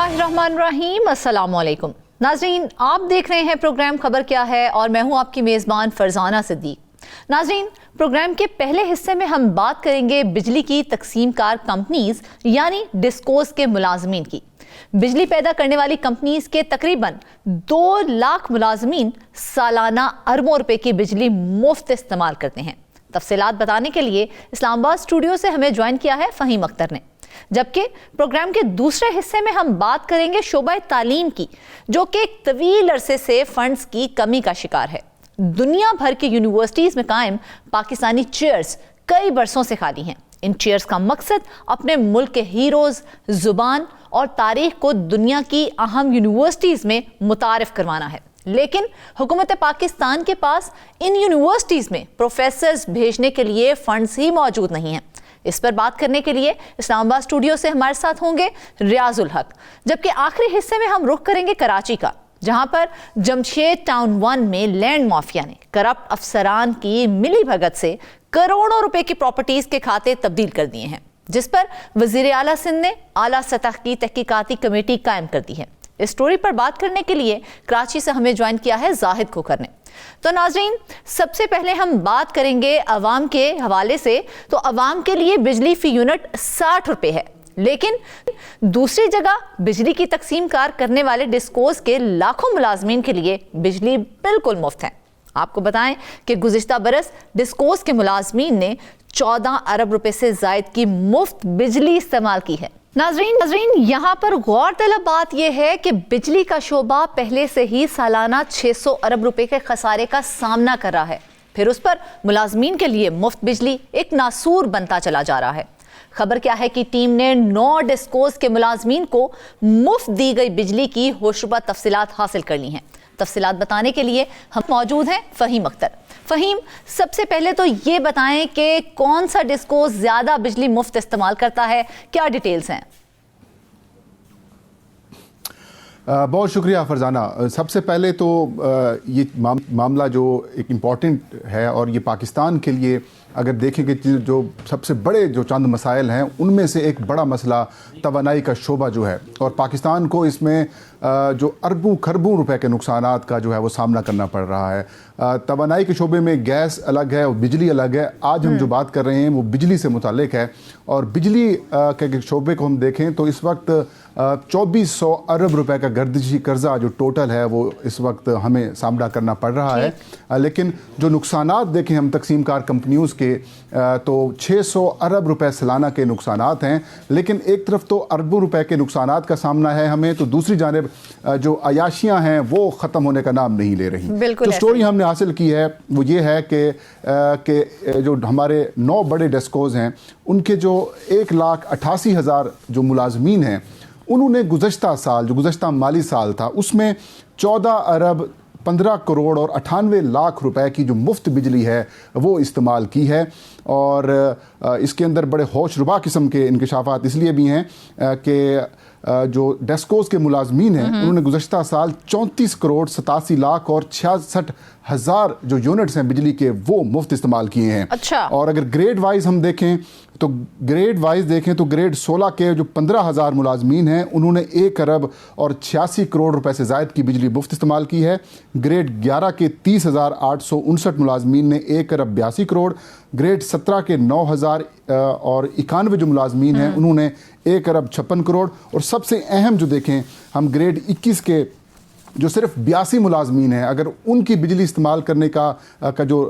बिस्मिल्लाहिर्रहमानिर्रहीम, अस्सलामुअलैकुम। नाज़रीन, आप देख रहे हैं प्रोग्राम खबर क्या है और मैं हूं आपकी मेज़बान फरजाना सिद्दीक। नाज़रीन, प्रोग्राम के पहले हिस्से में हम बात करेंगे बिजली की तकसीमकार कंपनीज यानी डिस्कोस के मुलाजमीन की। बिजली पैदा करने वाली कंपनीज के तकरीबन 2 लाख मुलाजमीन सालाना अरबों रुपए की बिजली मुफ्त इस्तेमाल करते हैं। तफसीलात बताने के लिए इस्लामाबाद स्टूडियो से हमें ज्वाइन किया है फ़हीम अख्तर ने। जबकि प्रोग्राम के दूसरे हिस्से में हम बात करेंगे शोबा तालीम की, जो कि एक तवील अरसे से फंड्स की कमी का शिकार है। दुनिया भर की यूनिवर्सिटीज में कायम पाकिस्तानी चेयर्स कई बरसों से खाली हैं। इन चेयर्स का मकसद अपने मुल्क के हीरोज, जुबान और तारीख को दुनिया की अहम यूनिवर्सिटीज में मुतारिफ करवाना है। लेकिन हुकूमत पाकिस्तान के पास इन यूनिवर्सिटीज में प्रोफेसर्स भेजने के लिए फंड्स ही मौजूद नहीं हैं। इस पर बात करने के लिए इस्लामाबाद स्टूडियो से हमारे साथ होंगे रियाजुल हक। जबकि आखिरी हिस्से में हम रुख करेंगे कराची का, जहां पर जमशेद टाउन 1 में लैंड माफिया ने करप्ट अफसरान की मिली भगत से करोड़ों रुपए की प्रॉपर्टीज के खाते तब्दील कर दिए हैं, जिस पर वजीर आला सिंध ने आला सतह की तहकीकाती कमेटी कायम कर दी है। इस स्टोरी पर बात करने के लिए कराची से हमें ज्वाइन किया है जाहिद खोखर ने। तो नाज़रीन, सबसे पहले हम बात करेंगे अवाम के हवाले से। तो अवाम के लिए बिजली फी यूनिट 60 रुपए है, लेकिन दूसरी जगह बिजली की तकसीम कार करने वाले डिस्कोस के लाखों मुलाजमीन के लिए बिजली बिल्कुल मुफ्त है। आपको बताएं कि गुज़िश्ता बरस डिस्कोस के मुलाजमीन ने 14 अरब रुपए से जायद की मुफ्त बिजली इस्तेमाल की है। नाज़रीन, यहाँ पर गौरतलब बात यह है कि बिजली का शोबा पहले से ही सालाना 600 अरब रुपए के खसारे का सामना कर रहा है। फिर उस पर मुलाजमीन के लिए मुफ्त बिजली एक नासूर बनता चला जा रहा है। खबर क्या है कि टीम ने 9 डिस्कोस के मुलाजमीन को मुफ्त दी गई बिजली की होशरुबा तफसीलात हासिल कर ली हैं। तफसीलात बताने के लिए हम मौजूद हैं फ़हीम अख्तर। फ़हीम, सबसे पहले तो ये बताएं कि कौन सा डिस्को ज़्यादा बिजली मुफ्त इस्तेमाल करता है, क्या डिटेल्स हैं? बहुत शुक्रिया फरजाना। सबसे पहले तो ये मामला जो एक इम्पॉर्टेंट है और ये पाकिस्तान के लिए अगर देखें कि जो सबसे बड़े जो चंद मसाइल हैं उनमें से एक बड़ा मसला तवानाई का शोबा जो है, और पाकिस्तान को इसमें जो अरबों खरबों रुपए के नुकसानात का जो है वो सामना करना पड़ रहा है। तवानाई के शोबे में गैस अलग है और बिजली अलग है। आज हम जो बात कर रहे हैं वो बिजली से मुतालिक है, और बिजली के शोबे को हम देखें तो इस वक्त 2400 अरब रुपए का गर्दिशी कर्जा जो टोटल है वो इस वक्त हमें सामना करना पड़ रहा है। लेकिन जो नुकसानात देखें हम तकसीमकार कंपनियों के, तो 600 अरब रुपए सालाना के नुकसानात हैं। लेकिन एक तरफ तो अरबों रुपए के नुकसानात का सामना है हमें, तो दूसरी जानिब जो अयाशियां हैं वो ख़त्म होने का नाम नहीं ले रही। तो स्टोरी हमने हासिल की है वो ये है कि जो हमारे 9 बड़े डेस्कोज हैं उनके जो 1,88,000 जो मुलाजमीन हैं, उन्होंने गुज़श्ता साल, जो गुज़श्ता माली साल था, उसमें 14 अरब 15 करोड़ और 98 लाख रुपए की जो मुफ्त बिजली है वो इस्तेमाल की है। और इसके अंदर बड़े होशरुबा किस्म के इंकशाफात इसलिए भी हैं कि जो डेस्कोस के मुलाजमीन हैं उन्होंने गुज़श्ता साल 34 करोड़ 87 लाख और 66 हज़ार जो यूनिट्स हैं बिजली के वो मुफ्त इस्तेमाल किए हैं। अच्छा। और अगर ग्रेड वाइज हम देखें तो ग्रेड 16 के जो 15,000 मुलाजमीन हैं उन्होंने 1 अरब और 86 करोड़ रुपए से ज़ायद की बिजली मुफ्त इस्तेमाल की है। ग्रेड 11 के 30,859 मुलाजमीन ने 1 अरब 82 करोड़, ग्रेड 17 के 9,000 और 91 जो मुलाजमीन हैं उन्होंने 1 अरब 56 करोड़। और सबसे अहम जो देखें हम ग्रेड 21 के जो सिर्फ 82 मुलाजमीन हैं, अगर उनकी बिजली इस्तेमाल करने का जो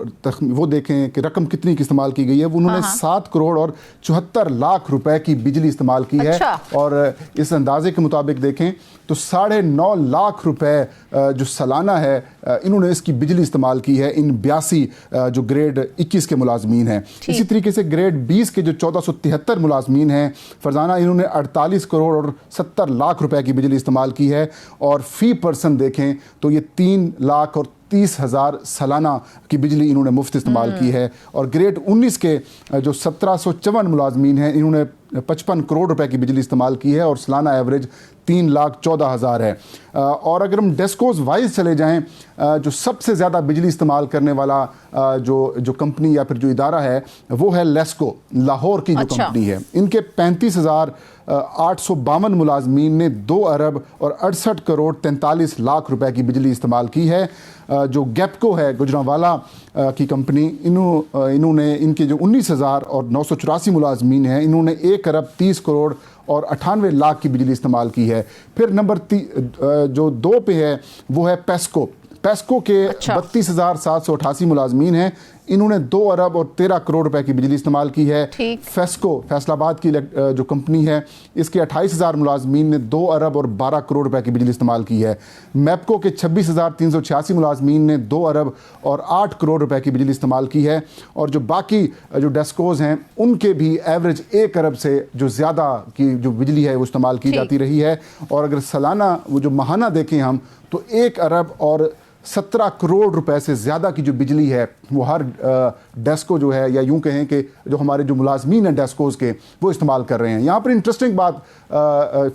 वो देखें कि रकम कितनी की इस्तेमाल की गई है, वो उन्होंने 7 करोड़ और 74 लाख रुपए की बिजली इस्तेमाल की है। और इस अंदाजे के मुताबिक देखें तो 9.5 लाख रुपए जो सालाना है इन्होंने इसकी बिजली इस्तेमाल की है इन 82 जो ग्रेड 21 के मुलाजमीन हैं। इसी तरीके से ग्रेड 20 के जो 1473 मुलाजमीन हैं फरजाना, इन्होंने 48 करोड़ और 70 लाख रुपए की बिजली इस्तेमाल की है। और फी पर्सन देखें तो ये 3 लाख और 30,000 सालाना की बिजली इन्होंने मुफ्त इस्तेमाल की है। और ग्रेड 19 के जो 1754 मुलाजमीन हैं, इन्होंने 55 करोड़ रुपए की बिजली इस्तेमाल की है और सालाना एवरेज 3,14,000 है। और अगर हम डेस्कोज वाइज चले जाएं, जो सबसे ज़्यादा बिजली इस्तेमाल करने वाला जो कंपनी या फिर जो इदारा है वो है लेस्को, लाहौर की जो कंपनी है। इनके 35,852 मुलाजमीन ने 2 अरब और 68 करोड़ 43 लाख रुपए की बिजली इस्तेमाल की है। जो गैपको है गुजरांवाला की कंपनी, इन्होंने इनके जो 19,000 और 984 मुलाजमीन हैं, इन्होंने 1 अरब 30 करोड़ और 98 लाख की बिजली इस्तेमाल की है। फिर नंबर जो 2 पे है वो है पेस्को के 32,788 मुलाजमीन हैं, इन्होंने 2 अरब और 13 करोड़ रुपए की बिजली इस्तेमाल की है। फेस्को फैसलाबाद की जो कंपनी है, इसके 28,000 मुलाजमीन ने 2 अरब और 12 करोड़ रुपए की बिजली इस्तेमाल की है। मैपको के 26,386 मुलाजमीन ने 2 अरब और 8 करोड़ रुपए की बिजली इस्तेमाल की है। और जो बाकी जो डेस्कोज हैं उनके भी एवरेज 1 अरब से जो ज़्यादा की जो बिजली है वो इस्तेमाल की जाती रही है। और अगर सालाना वो जो माहाना देखें हम, तो 1 अरब और 17 करोड़ रुपए से ज़्यादा की जो बिजली है वो हर डेस्को जो है, या यूं कहें कि जो हमारे जो मुलाजमीन हैं डेस्कोज के, वो इस्तेमाल कर रहे हैं। यहाँ पर इंटरेस्टिंग बात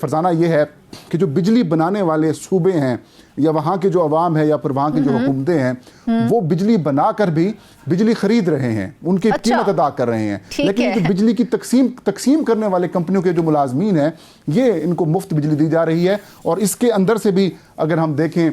फरजाना ये है कि जो बिजली बनाने वाले सूबे हैं या वहाँ के जो अवाम है या फिर वहाँ की जो हुकूमतें हैं, वो बिजली बनाकर भी बिजली खरीद रहे हैं, उनकी कीमत अदा कर रहे हैं। लेकिन जो बिजली की तकसीम करने वाले कंपनियों के जो मुलाजमीन हैं, ये इनको मुफ्त बिजली दी जा रही है। और इसके अंदर से भी अगर हम देखें,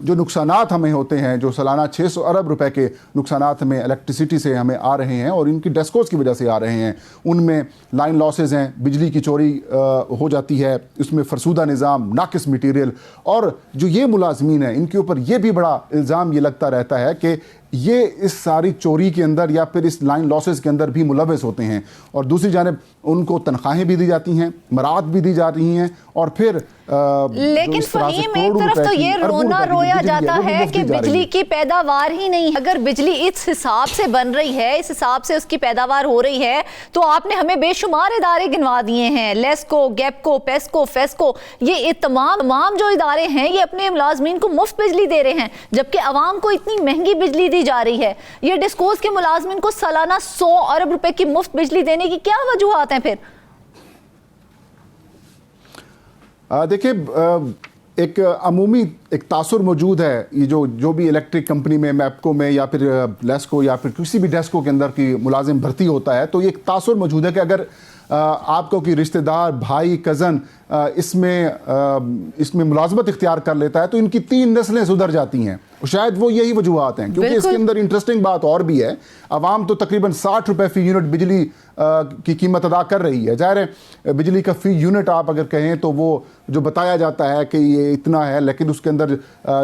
जो नुकसानात हमें होते हैं, जो सालाना 600 अरब रुपए के नुकसानात हमें इलेक्ट्रिसिटी से हमें आ रहे हैं और इनकी डेस्कोज की वजह से आ रहे हैं, उनमें लाइन लॉसेज हैं, बिजली की चोरी हो जाती है, इसमें फरसूदा निज़ाम, नाकिस मटीरियल। और जो ये मुलाजमीन हैं, इनके ऊपर ये भी बड़ा इल्ज़ाम ये लगता रहता है कि ये इस सारी चोरी के अंदर या फिर इस लाइन लॉसेस के अंदर भी मुलव्वस होते हैं। और दूसरी जानिब उनको तनख्वाहें भी दी जाती हैं, मराद भी दी जा रही हैं। और फिर लेकिन फहीम, एक तरफ तो ये रोना रोया जाता है कि बिजली की पैदावार ही नहीं। अगर बिजली इस हिसाब से बन रही है, इस हिसाब से उसकी पैदावार हो रही है, तो आपने हमें बेशुमार इदारे गिनवा दिए हैं, लेस्को, गैपको, पेस्को, फेस्को, ये तमाम जो इदारे हैं ये अपने मुलाजमीन को मुफ्त बिजली दे रहे हैं, जबकि आवाम को इतनी महंगी बिजली दी जा रही है। ये डिस्कोज के मुलाजमीन को सालाना 100 अरब रुपए की मुफ्त बिजली देने की क्या वजूहात हैं फिर? देखिए, एक अमूमी एक तासुर मौजूद है, ये जो भी इलेक्ट्रिक कंपनी में, मैपको में या फिर लेस्को या फिर किसी भी डेस्को के अंदर की मुलाजिम भर्ती होता है, तो ये एक तासुर मौजूद है कि अगर आपको कोई रिश्तेदार, भाई, कज़न इसमें मुलाजमत इख्तियार कर लेता है तो इनकी 3 नस्लें सुधर जाती हैं। शायद वो यही वजूहात हैं, क्योंकि इसके अंदर इंटरेस्टिंग बात और भी है। आवाम तो तकरीबन 60 रुपए फी यूनिट बिजली की कीमत अदा कर रही है। ज़ाहिर है बिजली का फी यूनिट आप अगर कहें तो वो जो बताया जाता है कि ये इतना है, लेकिन उसके अंदर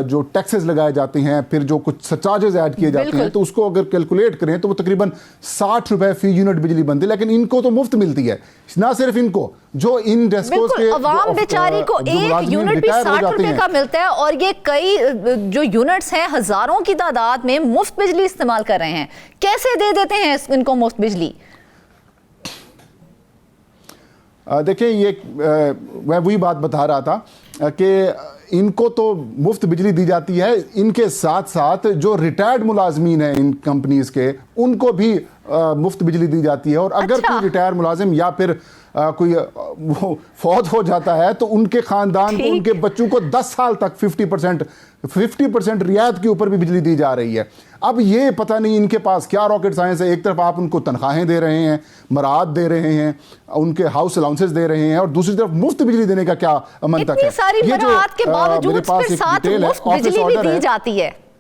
जो टैक्सेस लगाए जाते हैं, फिर जो कुछ सरचार्जेस ऐड किए जाते हैं, तो उसको अगर कैलकुलेट करें तो वो तकरीबन 60 रुपए फी यूनिट बिजली बनती है। लेकिन इनको तो मुफ्त मिलती है। ना सिर्फ इनको, जो इन डेस्कोस के अवाम बेचारी को एक यूनिट भी 60 रुपए का मिलता है, और ये कई जो यूनिट्स हैं हजारों की तादाद में मुफ्त बिजली इस्तेमाल कर रहे हैं। कैसे दे देते हैं इनको मुफ्त बिजली? देखिए, ये मैं वही बात बता रहा था कि इनको तो मुफ्त बिजली दी जाती है, इनके साथ साथ जो रिटायर्ड मुलाजमीन हैं इन कंपनीज के, उनको भी मुफ्त बिजली दी जाती है। और अगर कोई रिटायर्ड मुलाजिम या फिर कोई वो फौत हो जाता है तो उनके खानदान को, उनके बच्चों को 10 साल तक 50% रियायत के ऊपर भी बिजली दी जा रही है। अब ये पता नहीं इनके पास क्या रॉकेट साइंस है। एक तरफ आप उनको तनख्वाहें दे रहे हैं, मराद दे रहे हैं, उनके हाउस अलाउंसेस दे रहे हैं, और दूसरी तरफ मुफ्त बिजली देने का क्या मंतक है? सारी मराद के बावजूद मेरे पास एक डिटेल है, ऑफिस ऑर्डर है। जाती है।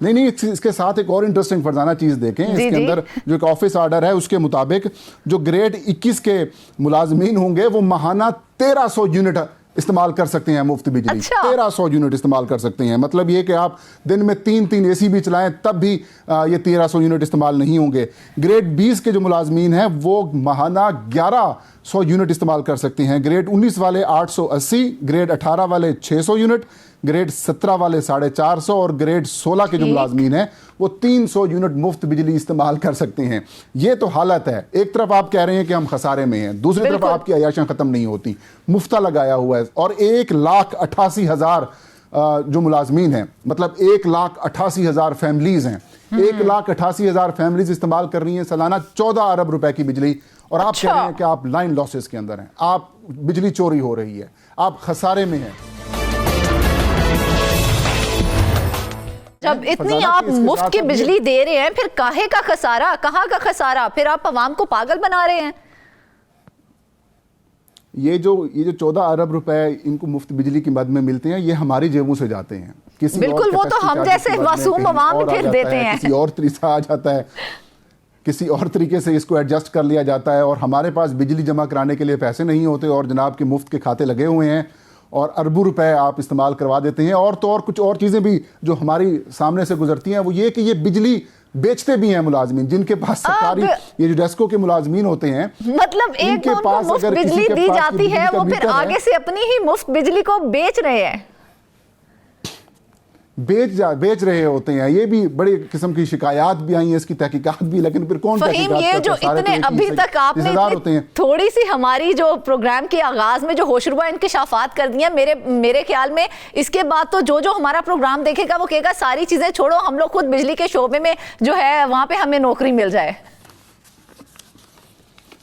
नहीं, इसके साथ एक और इंटरेस्टिंग फरजाना चीज़ देखें। इसके अंदर जो एक ऑफिस ऑर्डर है उसके मुताबिक जो ग्रेड 21 के मुलाजमीन होंगे वो माहाना 1300 यूनिट इस्तेमाल कर सकते हैं मुफ्त बिजली। 1300 यूनिट इस्तेमाल कर सकते हैं। मतलब ये कि आप दिन में 3 एसी भी चलाएं तब भी ये 1300 यूनिट इस्तेमाल नहीं होंगे। ग्रेड 20 के जो मुलाजमीन हैं वो माहाना 1100 यूनिट इस्तेमाल कर सकते हैं। ग्रेड 19 वाले 880, ग्रेड 18 वाले 600 यूनिट, ग्रेड 17 वाले 450 और ग्रेड 16 के जो मुलाजमीन हैं वो 300 यूनिट मुफ्त बिजली इस्तेमाल कर सकते हैं। ये तो हालत है। एक तरफ आप कह रहे हैं कि हम खसारे में हैं, दूसरी तरफ आपकी अयाशियां खत्म नहीं होती, मुफ्ता लगाया हुआ है। और 1,88,000 जो मुलाजमीन हैं, मतलब 1,88,000 फैमिलीज हैं, 1,88,000 फैमिलीज इस्तेमाल कर रही हैं सालाना 14 अरब रुपए की बिजली, और आप कह रहे हैं कि आप लाइन लॉसेस के अंदर हैं, आप बिजली चोरी हो रही है, आप खसारे में हैं। जब इतनी आप मुफ्त की बिजली दे रहे हैं, फिर काहे का खसारा, कहाँ का खसारा? फिर आप अवाम को पागल बना रहे हैं। ये जो 14 अरब रुपए इनको मुफ्त बिजली की मद में मिलते हैं, ये हमारी जेबों से जाते हैं। किसी बिल्कुल, वो तो हम जैसे मासूम अवाम फिर देते हैं, किसी और तरीका आ जाता है, किसी और तरीके से इसको एडजस्ट कर लिया जाता है, और हमारे पास बिजली जमा कराने के लिए पैसे नहीं होते, और जनाब के मुफ्त के खाते लगे हुए हैं, और अरबों रुपए आप इस्तेमाल करवा देते हैं। और तो और कुछ और चीज़ें भी जो हमारी सामने से गुजरती हैं, वो ये कि ये बिजली बेचते भी हैं मुलाजमीन, जिनके पास सरकारी ये जो डेस्को के मुलाजमीन होते हैं, मतलब एक तो उनको मुफ्त बिजली दी जाती है, वो फिर आगे से अपनी ही मुफ्त बिजली को बेच रहे हैं, बेच रहे होते हैं। ये भी बड़ी किस्म की शिकायत भी आई हैं, इसकी तहकीकात भी, लेकिन फिर कौन फहीम, ये जो इतने अभी तक आपने थोड़ी सी हमारी जो प्रोग्राम के आगाज में जो होशरुबा इंकिशाफात कर दी हैं, मेरे ख्याल में इसके बाद तो जो हमारा प्रोग्राम देखेगा वो कहेगा सारी चीजें छोड़ो, हम लोग खुद बिजली के शोबे में जो है वहां पे हमें नौकरी मिल जाए।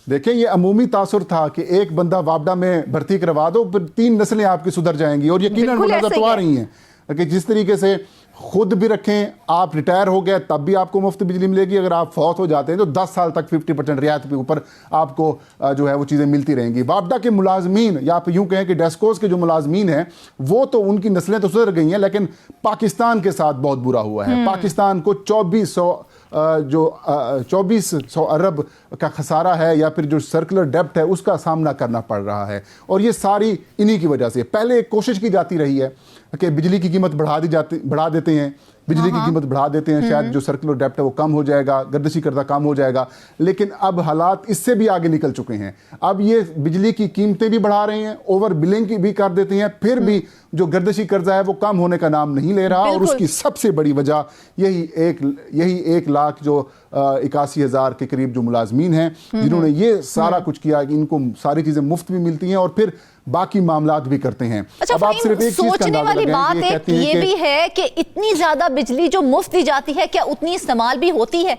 देखिए, ये अमूमी तासुर था कि एक बंदा वापडा में भर्ती करवा दो, फिर 3 नस्लें आपकी सुधर जाएंगी, और यकीनन वो नजर तो आ रही हैं कि जिस तरीके से खुद भी रखें, आप रिटायर हो गए तब भी आपको मुफ्त बिजली मिलेगी, अगर आप फौत हो जाते हैं तो 10 साल तक 50% रियायत के ऊपर आपको जो है वो चीज़ें मिलती रहेंगी। वापडा के मुलाजमीन, या आप यूँ कहें कि डेस्कोस के जो मुलाजमीन हैं, वो तो उनकी नस्लें तो सुधर गई हैं, लेकिन पाकिस्तान के साथ बहुत बुरा हुआ है। पाकिस्तान को 2400 अरब का खसारा है, या फिर जो सर्कुलर डेब्ट है उसका सामना करना पड़ रहा है, और ये सारी इन्हीं की वजह से। पहले एक कोशिश की जाती रही है कि बिजली की कीमत बढ़ा देते हैं, बिजली की कीमत बढ़ा देते हैं, शायद जो सर्कुलर डेब्ट है वो कम हो जाएगा, गर्दिशी कर्जा कम हो जाएगा, लेकिन अब हालात इससे भी आगे निकल चुके हैं। अब ये बिजली की कीमतें भी बढ़ा रहे हैं, ओवर बिलिंग की भी कर देते हैं, फिर भी जो गर्दिशी कर्जा है वो कम होने का नाम नहीं ले रहा, और उसकी सबसे बड़ी वजह यही 1,81,000 के करीब जो मुलाजमीन हैं, जिन्होंने ये सारा कुछ किया कि इनको सारी चीजें मुफ्त भी मिलती हैं और फिर बाकी मामलात भी करते हैं। अच्छा, अब आप सिर्फ एक सोचने वाली बात ये भी है कि इतनी ज्यादा बिजली जो मुफ्त दी जाती है, क्या उतनी इस्तेमाल भी होती है?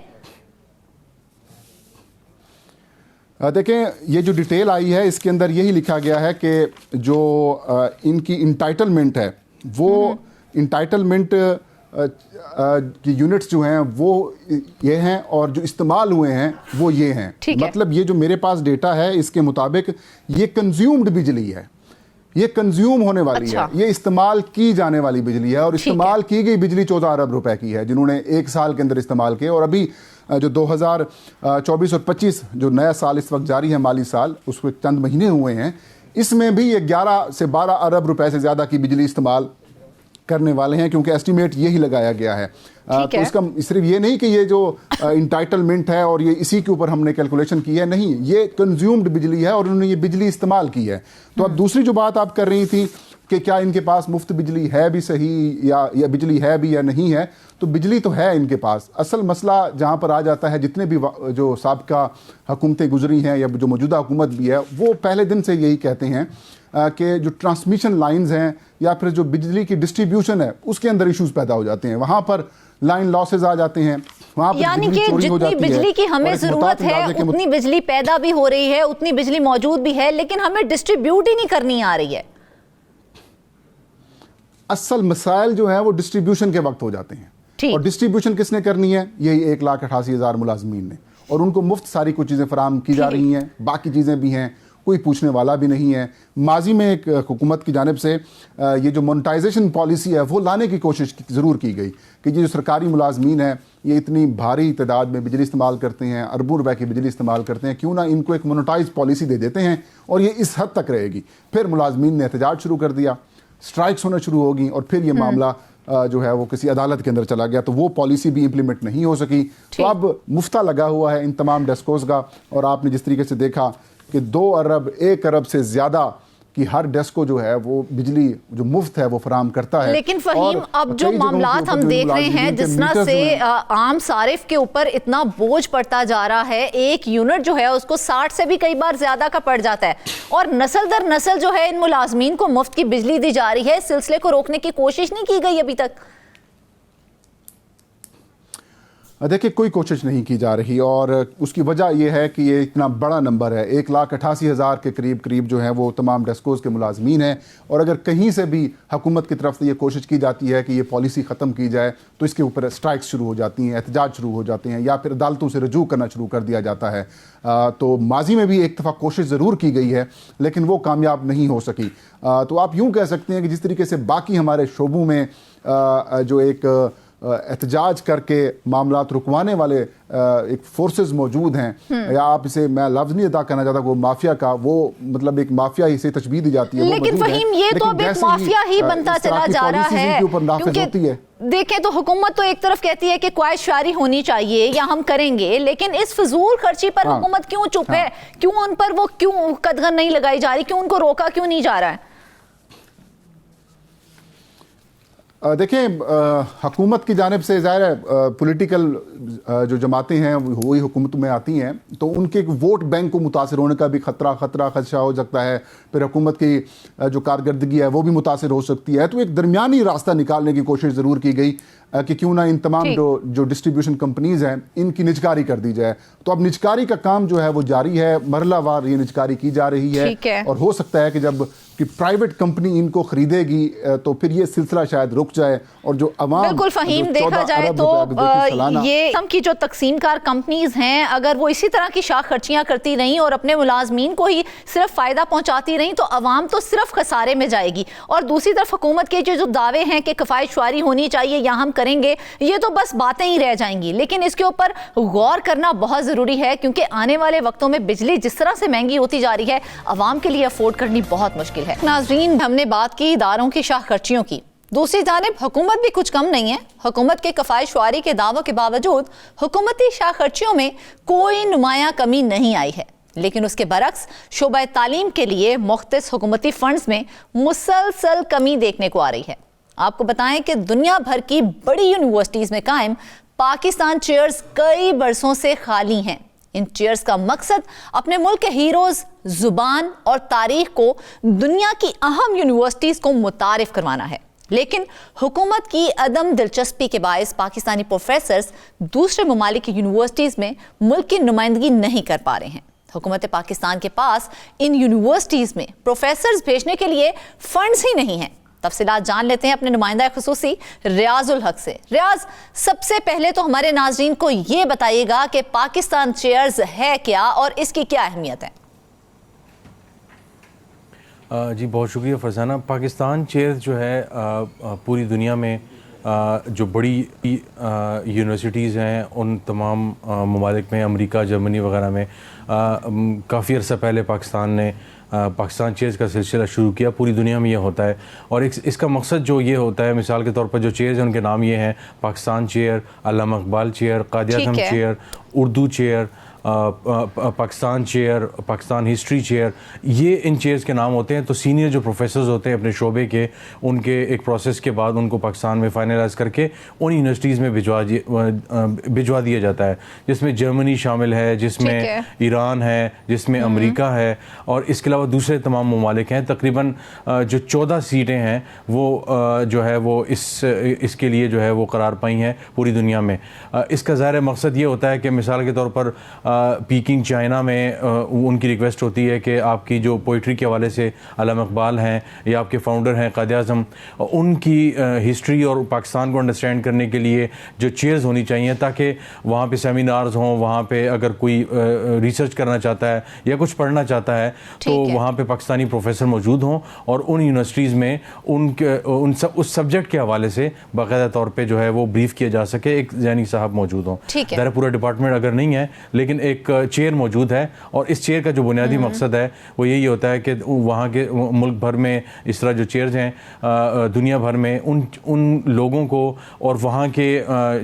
देखें, ये जो डिटेल आई है इसके अंदर यही लिखा गया है कि जो इनकी इंटाइटलमेंट है, वो इंटाइटलमेंट की यूनिट्स जो हैं वो ये हैं, और जो इस्तेमाल हुए हैं वो ये हैं। मतलब ये जो मेरे पास डेटा है इसके मुताबिक ये कंज्यूम्ड बिजली है, ये कंज्यूम होने वाली है, ये इस्तेमाल की जाने वाली बिजली है, और इस्तेमाल की गई बिजली 14 अरब रुपए की है, जिन्होंने 1 साल के अंदर इस्तेमाल किए। और अभी जो 2024 और 25 जो नया साल इस वक्त जारी है, माली साल, उसको चंद महीने हुए हैं, इसमें भी ये 11 से 12 अरब रुपए से ज़्यादा की बिजली इस्तेमाल करने वाले हैं, क्योंकि एस्टिमेट यही लगाया गया है। तो इसका सिर्फ ये नहीं कि ये जो इंटाइटलमेंट है और ये इसी के ऊपर हमने कैलकुलेशन की है, नहीं, ये कंज्यूम्ड बिजली है और उन्होंने ये बिजली इस्तेमाल की है। तो अब दूसरी जो बात आप कर रही थी कि क्या इनके पास मुफ्त बिजली है भी सही, या बिजली है भी या नहीं है, तो बिजली तो है इनके पास। असल मसला जहाँ पर आ जाता है, जितने भी जो साबका हुकूमतें गुजरी हैं या जो मौजूदा हुकूमत भी है, वो पहले दिन से यही कहते हैं कि जो ट्रांसमिशन लाइंस हैं या फिर जो बिजली की डिस्ट्रीब्यूशन है उसके अंदर इश्यूज पैदा हो जाते हैं, वहाँ पर लाइन लॉसेज आ जाते हैं, वहाँ पर यानी कि जितनी बिजली की हमें जरूरत है उतनी बिजली पैदा भी हो रही है, उतनी बिजली मौजूद भी है, लेकिन हमें डिस्ट्रीब्यूट ही नहीं करनी आ रही है। असल मसाइल जो है वो डिस्ट्रीब्यूशन के वक्त हो जाते हैं, और डिस्ट्रीब्यूशन किसने करनी है? यही 1,88,000 मुलाजमीन ने, और उनको मुफ्त सारी कुछ चीज़ें फराहम की जा रही हैं, बाकी चीज़ें भी हैं, कोई पूछने वाला भी नहीं है। माजी में एक हुकूमत की जानिब से ये जो मोनेटाइजेशन पॉलिसी है वो लाने की कोशिश ज़रूर की गई कि ये जो सरकारी मुलाजमीन है ये इतनी भारी तादाद में बिजली इस्तेमाल करते हैं, अरबों रुपए की बिजली इस्तेमाल करते हैं, क्यों ना इनको एक मोनेटाइज पॉलिसी दे देते हैं और ये इस हद तक रहेगी। फिर मुलाजमीन ने एहतजाज शुरू कर दिया, स्ट्राइक्स होना शुरू होगी, और फिर ये मामला जो है वो किसी अदालत के अंदर चला गया, तो वो पॉलिसी भी इंप्लीमेंट नहीं हो सकी। तो अब मुफ्ता लगा हुआ है इन तमाम डेस्कोस का, और आपने जिस तरीके से देखा कि 1 अरब से ज़्यादा कि हर डेस्को जो है वो बिजली जो मुफ्त है वो फराहम करता है। लेकिन फहीम, अब जो मामलात हम देख रहे हैं जिस तरह से आम सारिफ के ऊपर इतना बोझ पड़ता जा रहा है, एक यूनिट जो है उसको 60 से भी कई बार ज्यादा का पड़ जाता है, और नस्ल दर नस्ल जो है इन मुलाजमीन को मुफ्त की बिजली दी जा रही है। इस सिलसिले को रोकने की कोशिश नहीं की गई अभी तक? देखिए, कोई कोशिश नहीं की जा रही, और उसकी वजह यह है कि ये इतना बड़ा नंबर है। 1,88,000 के करीब जो है वो तमाम डेस्कोज के मुलाजमीन हैं, और अगर कहीं से भी हुकूमत की तरफ से ये कोशिश की जाती है कि ये पॉलिसी ख़त्म की जाए तो इसके ऊपर स्ट्राइक्स शुरू हो जाती हैं, एहतजाज शुरू हो जाते हैं, या फिर अदालतों से रजू करना शुरू कर दिया जाता है। तो माजी में भी एक दफ़ा कोशिश ज़रूर की गई है, लेकिन वो कामयाब नहीं हो सकी। तो आप यूँ कह सकते हैं कि जिस तरीके से बाकी हमारे शोबों में जो एक एहतजाज करके मामलात रुकवाने वाले एक फोर्सेस मौजूद हैं, या आप इसे, मैं लफ्ज़ नहीं अदा करना चाहता, वो माफिया का, वो मतलब एक माफिया ही से तशबीह दी जाती है। लेकिन फहीम, ये तो अब एक माफिया ही बनता चला जा रहा है, क्योंकि देखें तो हुकूमत तो एक तरफ कहती है कि ख्वाहिशवारी होनी चाहिए या हम करेंगे, लेकिन इस फजूल खर्ची पर हुकूमत क्यों चुप है? क्यों उन पर वो क्यों कदगन नहीं लगाई जा रही? क्यों उनको रोका क्यों नहीं जा रहा है? देखें, हुकूमत की जानिब से ज़ाहिर है पॉलिटिकल जो जमातें हैं वही हुकूमत में आती हैं, तो उनके वोट बैंक को मुतासर होने का भी खदशा हो सकता है। फिर हुकूमत की जो कारकर्दगी है वो भी मुतासर हो सकती है। तो एक दरमियानी रास्ता निकालने की कोशिश ज़रूर की गई कि क्यों ना इन तमाम जो डिस्ट्रीब्यूशन कंपनीज़ हैं इनकी निजकारी कर दी जाए। तो अब निजकारी का काम जो है वो जारी है, मरहलावार ये निजकारी की जा रही है, और हो सकता है कि जब कि प्राइवेट कंपनी इनको खरीदेगी तो फिर ये सिलसिला शायद रुक जाए, और जो अवाम, बिल्कुल फहीम, देखा जाए तो ये कम की जो तकसीमकार कंपनीज हैं, अगर वो इसी तरह की शाख खर्चियां करती रहीं और अपने मुलाजमीन को ही सिर्फ फायदा पहुंचाती रहीं तो अवाम तो सिर्फ खसारे में जाएगी। और दूसरी तरफ हुकूमत के जो दावे हैं कि किफायतशवारी होनी चाहिए या हम करेंगे, ये तो बस बातें ही रह जाएंगी। लेकिन इसके ऊपर गौर करना बहुत जरूरी है, क्योंकि आने वाले वक्तों में बिजली जिस तरह से महंगी होती जा रही है, अवाम के लिए अफोर्ड करनी बहुत मुश्किल है। नाज़रीन, हमने बात की इदारों की शाख खर्चियों की, दूसरी जानिब हुकूमत भी कुछ कम नहीं है। हुकूमत के किफायतशवारी के दावों के बावजूद हुकूमती शाख खर्चियों में कोई नुमाया कमी नहीं आई है, लेकिन उसके बरक्स शोबा तालीम के लिए मुख्तस हुकूमती फंड्स में मुसलसल कमी देखने को आ रही है। आपको बताएं कि दुनिया भर की बड़ी यूनिवर्सिटीज में कायम पाकिस्तान चेयर्स कई बरसों से खाली हैं। इन चेयर्स का मकसद अपने मुल्क के हीरोज, जुबान और तारीख को दुनिया की अहम यूनिवर्सिटीज को मुतारिफ करवाना है, लेकिन हुकूमत की अदम दिलचस्पी के बायस पाकिस्तानी प्रोफेसर्स दूसरे ममालिक की यूनिवर्सिटीज में मुल्क की नुमाइंदगी नहीं कर पा रहे हैं। हुकूमत पाकिस्तान के पास इन यूनिवर्सिटीज में प्रोफेसर्स भेजने के लिए फंड्स ही नहीं हैं। तफसीलात जान लेते हैं अपने नुमाइंदा खुसूसी रियाजुल हक से। रियाज, सबसे पहले तो हमारे नाजरीन को ये बताइएगा कि पाकिस्तान चेयर्स है क्या और इसकी क्या अहमियत है? जी बहुत शुक्रिया फरजाना। पाकिस्तान चेयर्स जो है पूरी दुनिया में जो बड़ी यूनिवर्सिटीज़ हैं उन तमाम ममालिक में, अमेरिका, जर्मनी वगैरह में काफ़ी अर्सा पहले पाकिस्तान ने पाकिस्तान चेयर्स का सिलसिला शुरू किया। पूरी दुनिया में ये होता है, और इसका मकसद जो ये होता है, मिसाल के तौर पर जो चेयर्स हैं उनके नाम ये हैं: Pakistan chair, Allama Iqbal chair, Quaid-e-Azam chair, Urdu chair, Pakistan chair, Pakistan history chair. ये इन चेयर्स के नाम होते हैं। तो सीनियर जो प्रोफेसर्स होते हैं अपने शोबे के, उनके एक प्रोसेस के बाद उनको पाकिस्तान में फाइनलाइज करके उन यूनिवर्सिटीज़ में भिजवा दिया जाता है, जिसमें जर्मनी शामिल है, जिसमें ईरान है, जिसमें अमेरिका है, और इसके अलावा दूसरे तमाम ममालिक हैं। तकरीबन जो 14 सीटें हैं वो जो है वो इसके लिए जो है वो करार पाई हैं पूरी दुनिया में। इसका ज़ाहिर मकसद ये होता है कि मिसाल के तौर पर पीकिंग चाइना में उनकी रिक्वेस्ट होती है कि आपकी जो पोइट्री के हवाले से अल्लामा इकबाल हैं या आपके फाउंडर हैं कायद-ए-आज़म, उनकी हिस्ट्री और पाकिस्तान को अंडरस्टैंड करने के लिए जो चेयर्स होनी चाहिए, ताकि वहाँ पे सेमिनार्स हों, वहाँ पे अगर कोई रिसर्च करना चाहता है या कुछ पढ़ना चाहता है तो वहाँ पे पाकिस्तानी प्रोफेसर मौजूद हों, और उन यूनिवर्सिटीज़ में उस सब्जेक्ट के हवाले से बाकायदा तौर पर जो है वो ब्रीफ किया जा सके, एक ज़ैनी साहब मौजूद हों। पूरा डिपार्टमेंट अगर नहीं है, लेकिन एक चेयर मौजूद है और इस चेयर का जो बुनियादी मकसद है वो यही होता है कि वहाँ के मुल्क भर में इस तरह जो चेयर्स हैं दुनिया भर में उन लोगों को और वहाँ के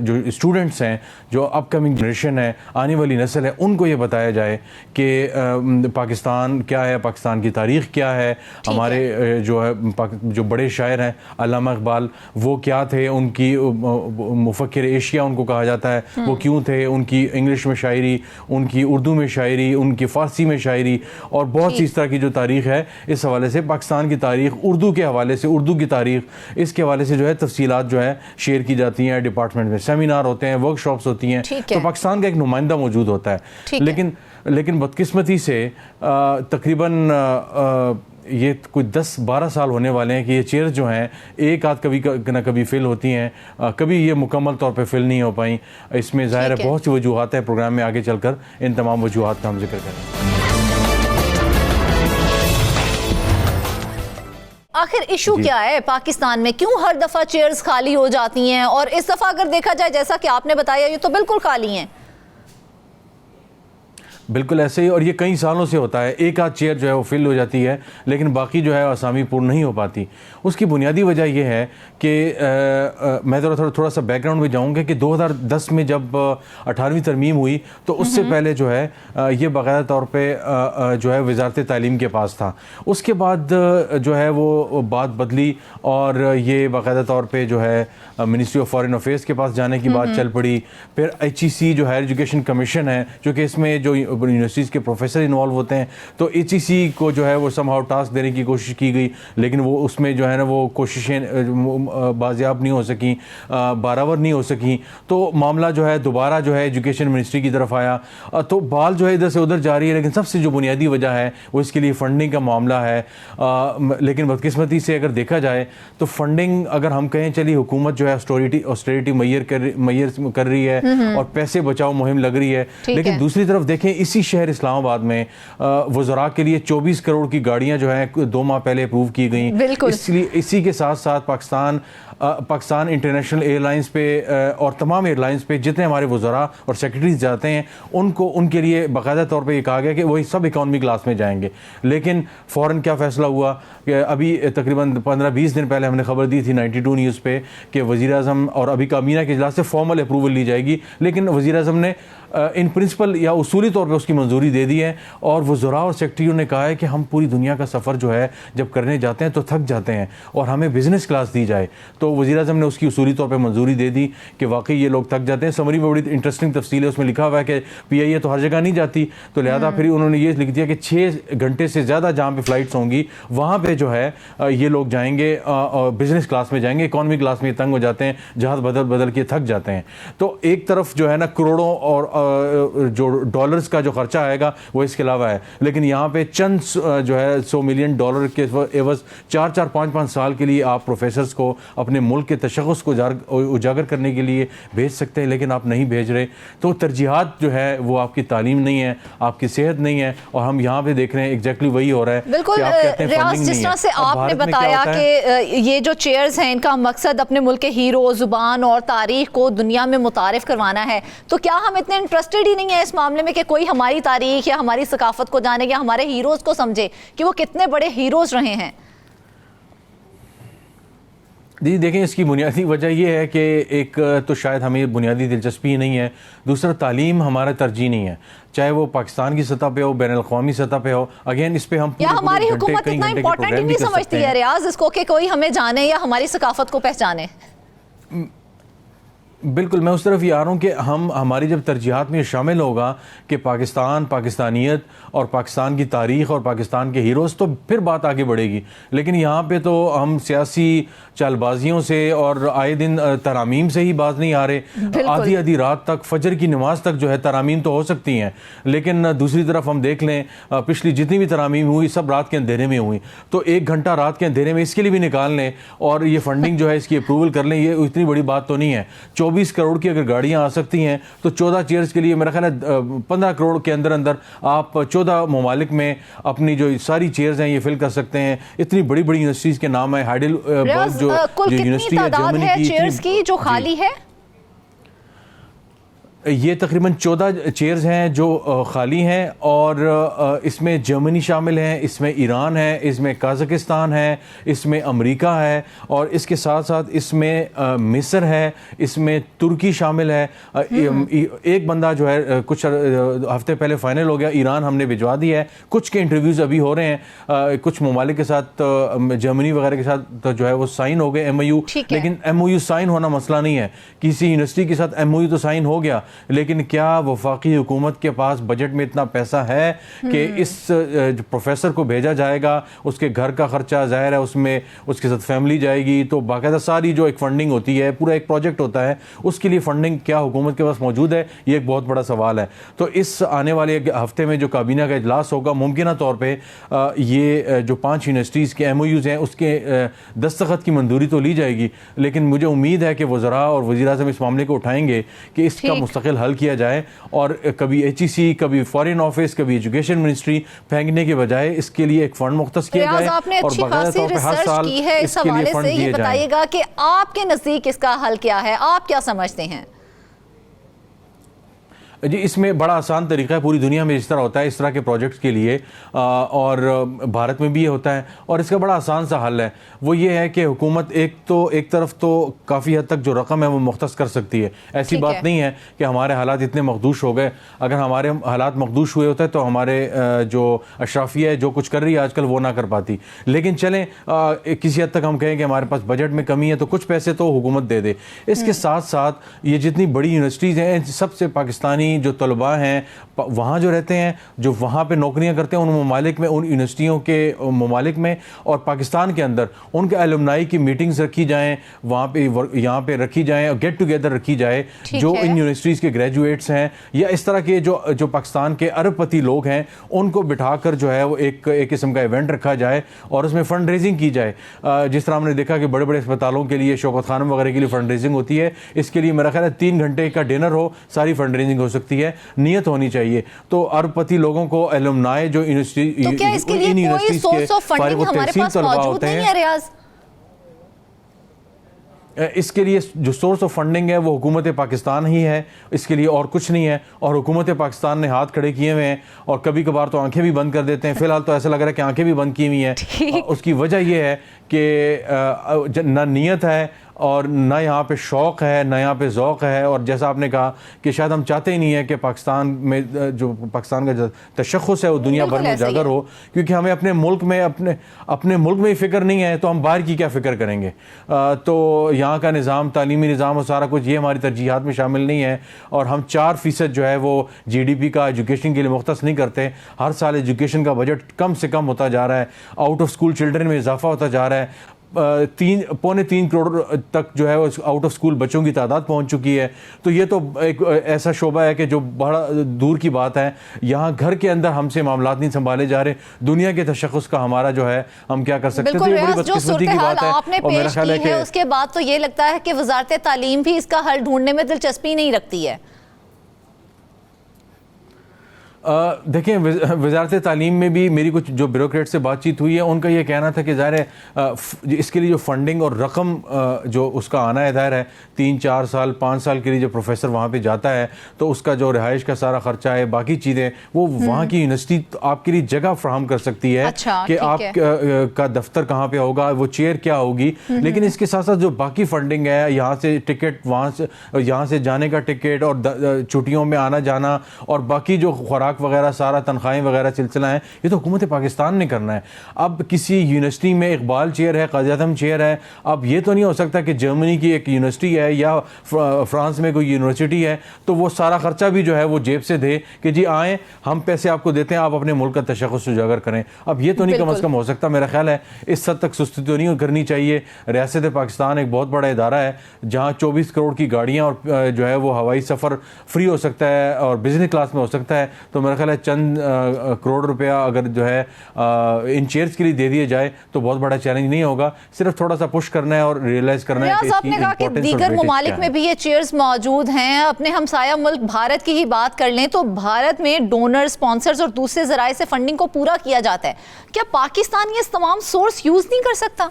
जो स्टूडेंट्स हैं, जो अपकमिंग जनरेशन है, आने वाली नस्ल है, उनको ये बताया जाए कि पाकिस्तान क्या है, पाकिस्तान की तारीख़ क्या है, हमारे जो बड़े शायर हैं अल्लामा इकबाल वो क्या थे, उनकी मुफक्किर एशिया उनको कहा जाता है, वो क्यों थे, उनकी इंग्लिश में शायरी, उनकी उर्दू में शायरी, उनकी फ़ारसी में शायरी और बहुत सी इस तरह की जो तारीख़ है, इस हवाले से पाकिस्तान की तारीख़ उर्दू के हवाले से, उर्दू की तारीख़ इसके हवाले से जो है तफसीलात जो है शेयर की जाती हैं डिपार्टमेंट में, सेमिनार होते हैं, वर्कशॉप्स होती हैं, तो पाकिस्तान का एक नुमाइंदा मौजूद होता है। लेकिन बदकिस्मती से तकरीबन ये कोई 10-12 साल होने वाले हैं कि ये चेयर जो हैं एक आध कभी ना कभी फिल होती हैं, कभी ये मुकम्मल तौर पे फिल नहीं हो पाई। इसमें ज़ाहिर है बहुत सी वजूहात है, प्रोग्राम में आगे चलकर इन तमाम वजूहात का हम जिक्र करेंगे। आखिर इशू क्या है पाकिस्तान में, क्यों हर दफ़ा चेयर्स खाली हो जाती हैं? और इस दफ़ा अगर देखा जाए, जैसा कि आपने बताया, ये तो बिल्कुल खाली हैं। बिल्कुल ऐसे ही, और ये कई सालों से होता है, एक आध चेयर जो है वो फिल हो जाती है लेकिन बाकी जो है आसामी पूर्ण नहीं हो पाती। उसकी बुनियादी वजह यह है कि मैं थोड़ा सा बैकग्राउंड में जाऊँगा कि 2010 में जब 18वीं तरमीम हुई तो उससे पहले जो है ये बाकायदा तौर पे जो है वजारत तालीम के पास था। उसके बाद जो है वो बात बदली और ये बाकायदा तौर पर जो है मिनिस्ट्री ऑफ फॉरेन अफेयर्स के पास जाने की बात चल पड़ी। फिर HEC जो हायर एजुकेशन कमीशन है, जो कि इसमें जो यूनिवर्सिटीज़ के प्रोफेसर इन्वॉल्व होते हैं, तो HEC को जो है वो समहाउ टास्क देने की कोशिश की गई लेकिन वो उसमें जो है ना वो कोशिशें बाजियाब नहीं हो सकी, बारावर नहीं हो सकी। तो मामला जो है दोबारा जो है एजुकेशन मिनिस्ट्री की तरफ आया। तो बाल जो है इधर से उधर जा रही है, लेकिन सबसे जो बुनियादी वजह है वो इसके लिए फ़ंडिंग का मामला है। लेकिन बदकिस्मती से अगर देखा जाए तो फ़ंडिंग, अगर हम कहें चलिए हुकूमत जो है ऑस्टेरिटी मैयर कर रही है और पैसे बचाओ मुहिम लग रही है, लेकिन दूसरी तरफ देखें इसी शहर इस्लामाबाद में वज़रा के लिए 24 करोड़ की गाड़ियां जो हैं 2 माह पहले अप्रूव की गई। इसलिए इसी के साथ साथ पाकिस्तान इंटरनेशनल एयरलाइंस पे और तमाम एयरलाइंस पे जितने हमारे वज़रा और सेक्रेटरीज जाते हैं उनके लिए बाकायदा तौर पे ये कहा गया कि वही सब इकॉनमी क्लास में जाएंगे। लेकिन फ़ौरन क्या फ़ैसला हुआ कि अभी तकरीबन 15-20 दिन पहले हमने खबर दी थी 92 न्यूज़ पे कि वज़ीर-ए-आज़म और अभी काबीना के इजलास से फॉर्मल अप्रूवल ली जाएगी, लेकिन वज़ीर-ए-आज़म ने इन प्रिंसिपल या उसूली तौर पे उसकी मंजूरी दे दी है। और वज़रा और सेक्रेटरियों ने कहा है कि हम पूरी दुनिया का सफ़र जो है जब करने जाते हैं तो थक जाते हैं और हमें बिज़नेस क्लास दी जाए। तो वज़ीर-ए-आज़म ने उसकी उसूली तौर पे मंजूरी दे दी कि वाकई ये लोग थक जाते हैं। समरी में बड़ी इंटरेस्टिंग तफसील है, उसमें लिखा हुआ है कि PIA तो हर जगह नहीं जाती, तो लिहाजा फिर उन्होंने ये लिख दिया कि 6 घंटे से ज़्यादा जहाँ पर फ़्लाइट्स होंगी वहाँ पर जो है ये लोग जाएंगे बिज़नेस क्लास में जाएंगे, इकॉनमी क्लास में तंग हो जाते हैं, जहाज़ बदल के थक जाते हैं। तो एक तरफ जो है ना करोड़ों और जो डॉलर्स का जो खर्चा आएगा वो इसके अलावा है, लेकिन यहाँ पे चंद जो है $100 मिलियन के एवज 4-5 साल के लिए आप प्रोफेसर्स को अपने मुल्क के तशख़्ख़ुस को उजागर करने के लिए भेज सकते हैं, लेकिन आप नहीं भेज रहे। तो तरजीहात जो है वो आपकी तालीम नहीं है, आपकी सेहत नहीं है, और हम यहाँ पे देख रहे हैं एग्जैक्टली वही हो रहा है। बिल्कुल रियाज, जिस तरह से आपने बताया कि ये जो चेयर्स हैं इनका मकसद अपने मुल्क के हीरो, जुबान और तारीख को दुनिया में मुतारिफ करवाना है, तो क्या हम इतने इंटरेस्टेड ही नहीं है इस मामले में कि कोई हमारी तारीख या हमारी सकाफत को जाने या हमारे हीरोज को समझे कि वो कितने बड़े हीरोज रहे हैं? जी देखें, इसकी बुनियादी वजह यह है कि एक तो शायद हमें बुनियादी दिलचस्पी नहीं है, दूसरा तालीम हमारा तरजीह नहीं है, चाहे वो पाकिस्तान की सतह पे हो, बैनुल-अक़वामी सतह पे हो। अगेन इस पे हम या हमारी हुकूमत इतना इंपॉर्टेंट ही नहीं समझती है रियाज इसको कि कोई हमें जाने या हमारी सकाफत को पहचाने। बिल्कुल, मैं उस तरफ ये आ रहा हूँ कि हमारी जब तरजीहात में शामिल होगा कि पाकिस्तान, पाकिस्तानियत और पाकिस्तान की तारीख़ और पाकिस्तान के हीरोज़, तो फिर बात आगे बढ़ेगी। लेकिन यहाँ पे तो हम सियासी चालबाजियों से और आए दिन तरामीम से ही बाज नहीं आ रहे। आधी रात तक, फजर की नमाज तक जो है तरामीम तो हो सकती हैं, लेकिन दूसरी तरफ हम देख लें पिछली जितनी भी तरामीम हुई सब रात के अंधेरे में हुई। तो 1 घंटा रात के अंधेरे में इसके लिए भी निकाल लें और ये फंडिंग जो है इसकी अप्रूवल कर लें, ये इतनी बड़ी बात तो नहीं है। 24 करोड़ की अगर गाड़ियां आ सकती हैं तो 14 चेयर्स के लिए मेरा ख्याल है 15 करोड़ के अंदर अंदर आप 14 ममालिक में अपनी जो सारी चेयर्स हैं ये फिल कर सकते हैं। इतनी बड़ी बड़ी यूनिवर्सिटीज के नाम है, हाइडेलबर्ग जो यूनिवर्सिटी है जर्मनी की, चेयर्स की जो खाली है ये तकरीबन 14 चेयर्स हैं जो खाली हैं और इसमें जर्मनी शामिल है, इसमें ईरान है, इसमें कजाकिस्तान है, इसमें अमेरिका है और इसके साथ साथ इसमें मिस्र है, इसमें तुर्की शामिल है। एक बंदा जो है कुछ हफ्ते पहले फाइनल हो गया, ईरान हमने भिजवा दी है। कुछ के इंटरव्यूज़ अभी हो रहे हैं, कुछ ममालिक के साथ, जर्मनी वगैरह के साथ जो है वो साइन हो गए MOU, लेकिन MOU साइन होना मसला नहीं है। किसी यूनिवर्सिटी के साथ MOU तो साइन हो गया, लेकिन क्या वफाकी हुकूमत के पास बजट में इतना पैसा है कि इस प्रोफेसर को भेजा जाएगा, उसके घर का खर्चा ज़ाहिर है, उसमें उसके साथ फैमिली जाएगी, तो बाकायदा सारी जो एक फंडिंग होती है, पूरा एक प्रोजेक्ट होता है, उसके लिए फंडिंग क्या हुकूमत के पास मौजूद है, ये एक बहुत बड़ा सवाल है। तो इस आने वाले हफ्ते में जो काबीना का इजलास होगा, मुमकिन तौर पर ये जो 5 यूनिवर्सिटीज़ के MOUs हैं उसके दस्तखत की मंजूरी तो ली जाएगी, लेकिन मुझे उम्मीद है कि वज़रा और वज़ीर-ए-आज़म इस मामले को उठाएंगे कि इसका मुस्तकिल हल किया जाए और कभी HEC, कभी फॉरेन ऑफिस, कभी एजुकेशन मिनिस्ट्री फेंकने के बजाय इसके लिए एक फंड मुख्तस किया जाए। आपने अच्छी खासी रिसर्च की है इस हवाले से, ये बताइएगा कि आपके नजदीक इसका हल क्या है, आप क्या समझते हैं? जी, इसमें बड़ा आसान तरीका है, पूरी दुनिया में इस तरह होता है इस तरह के प्रोजेक्ट्स के लिए, और भारत में भी ये होता है और इसका बड़ा आसान सा हल है। वो ये है कि हुकूमत एक तरफ तो काफ़ी हद तक जो रकम है वो मुख्तस कर सकती है। ऐसी बात नहीं है कि हमारे हालात इतने मखदूश हो गए। अगर हमारे हालात मखदूश हुए होते तो हमारे जो अशराफिया है जो कुछ कर रही है आजकल वो ना कर पाती। लेकिन चलें किसी हद तक हम कहें कि हमारे पास बजट में कमी है तो कुछ पैसे तो हुकूमत दे दे। इसके साथ साथ ये जितनी बड़ी यूनिवर्सिटीज़ हैं, सबसे पाकिस्तानी जो तलबा हैं वहाँ जो रहते हैं, जो वहाँ पे नौकरियाँ करते हैं, उन ममालिक में, उन यूनिवर्सिटियों के ममालिक में और पाकिस्तान के अंदर उनके एलुमनाई की मीटिंग्स रखी जाएँ, वहाँ पे यहाँ पे रखी जाएँ और गेट टुगेदर रखी जाए। जो इन यूनिवर्सिटीज़ के ग्रेजुएट्स हैं या इस तरह के जो पाकिस्तान के अरबपति लोग हैं, उनको बिठाकर जो है वो एक किस्म का इवेंट रखा जाए और उसमें फ़ंड रेजिंग की जाए। जिस तरह हमने देखा कि बड़े बड़े अस्पतालों के लिए, शौकत खानम वगैरह के लिए फ़ंड रेजिंग होती है, इसके लिए मेरा ख्याल है 3 घंटे का डिनर हो, सारी फ़ंड रेजिंग हो सकती है। नियत होनी चाहिए। तो अरबपति लोगों को एलुमनाई जो यूनिवर्सिटी, तो क्या इसके लिए कोई सोर्स ऑफ फंडिंग हमारे पास मौजूद नहीं है रियाज? इसके लिए जो सोर्स ऑफ फंडिंग है वो हुकूमत पाकिस्तान ही है, इसके लिए और कुछ नहीं है। और हुकूमत पाकिस्तान ने हाथ खड़े किए हुए हैं और कभी कभार तो आंखें भी बंद कर देते हैं। फिलहाल तो ऐसा लग रहा है कि आंखें भी बंद की हुई हैं। उसकी वजह यह है कि ना नीयत है और ना यहाँ पे शौक़ है, ना यहाँ पे ज़ौक़ है। और जैसा आपने कहा कि शायद हम चाहते ही नहीं है कि पाकिस्तान में जो पाकिस्तान का जो तशख़्ख़ुस है वो दुनिया भर में उजागर हो, क्योंकि हमें अपने मुल्क में अपने मुल्क में ही फ़िक्र नहीं है तो हम बाहर की क्या फ़िक्र करेंगे। तो यहाँ का निज़ाम, तालीमी निज़ाम और सारा कुछ ये हमारी तरजीहात में शामिल नहीं है। और हम 4% जो है वो GDP का एजुकेशन के लिए मुख्तस नहीं करते। हर साल एजुकेशन का बजट कम से कम होता जा रहा है, आउट ऑफ स्कूल चिल्ड्रन में इजाफा होता जा रहा है। 3.25 करोड़ तक जो है वो आउट ऑफ स्कूल बच्चों की तादाद पहुंच चुकी है। तो ये तो एक ऐसा शोबा है कि जो बड़ा दूर की बात है। यहाँ घर के अंदर हमसे मामलात नहीं संभाले जा रहे। दुनिया के तशख़्ख़ुस का हमारा जो है हम क्या कर सकते हैं। तो ये बड़ी बदकिस्मती की बात है। आपने पेश की है उसके बाद तो ये लगता है कि वज़ारत तालीम भी इसका हल ढूंढने में दिलचस्पी नहीं रखती है। देखें, वज़ारत तालीम में भी मेरी कुछ जो ब्यूरोक्रेट से बातचीत हुई है, उनका ये कहना था कि ज़ाहिर है इसके लिए जो फंडिंग और रकम जो उसका आना है, ज़ाहिर है 3-4 साल 5 साल के लिए जो प्रोफेसर वहाँ पे जाता है तो उसका जो रिहाइश का सारा खर्चा है, बाकी चीज़ें वो वहाँ की यूनिवर्सिटी आपके लिए जगह फ्राहम कर सकती है। अच्छा, कि आप का दफ्तर कहाँ पे होगा, वो चेयर क्या होगी। लेकिन इसके साथ साथ जो बाकी फंडिंग है, यहाँ से टिकट, वहाँ से यहाँ से जाने का टिकट और छुट्टियों में आना जाना और बाकी जो खुराक वगैरह सारा तनख्वाहें वगैरह सिलसिला है, ये तो हुकूमत पाकिस्तान ने करना है। अब किसी यूनिवर्सिटी में इकबाल चेयर है, क़ायद-ए-आज़म चेयर है। अब ये तो नहीं हो सकता कि जर्मनी की एक यूनिवर्सिटी है या फ्रांस में कोई यूनिवर्सिटी है तो वो सारा खर्चा भी जो है वो जेब से दे कि जी आएँ, हम पैसे आपको देते हैं, आप अपने मुल्क का तशख़्ख़ुस उजागर करें। अब ये तो नहीं कम अज़ कम हो सकता। मेरा ख्याल है इस हद तक सुस्ती तो नहीं करनी चाहिए। रियासत पाकिस्तान एक बहुत बड़ा इदारा है जहाँ 24 करोड़ की गाड़ियाँ और जो है वो हवाई सफ़र फ्री हो सकता है और बिजनेस क्लास में हो सकता है। तो मेरा ख्याल है चंद करोड़ रुपया अगर जो है इन चेयर्स के लिए दे दिए जाए तो बहुत बड़ा चैलेंज नहीं होगा। सिर्फ थोड़ा सा पुश करना है और रियलाइज करना है कि आपने कहा कि दीगर ममालिक में भी ये चेयर्स मौजूद हैं। अपने हमसाया मुल्क भारत की ही बात कर लें तो भारत में डोनर, स्पॉन्सर्स और दूसरे ज़राए से फंडिंग को पूरा किया जाता है। क्या पाकिस्तान ये तमाम सोर्स यूज नहीं कर सकता?